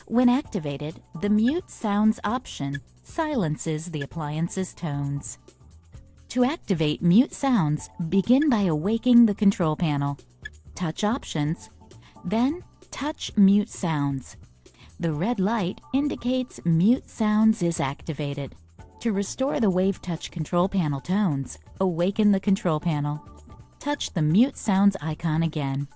When activated, the Mute Sounds option silences the appliance's tones. To activate Mute Sounds, begin by awakening the control panel. Touch Options, then touch Mute Sounds. The red light indicates Mute Sounds is activated. To restore the Wave Touch control panel tones, awaken the control panel. Touch the Mute Sounds icon again.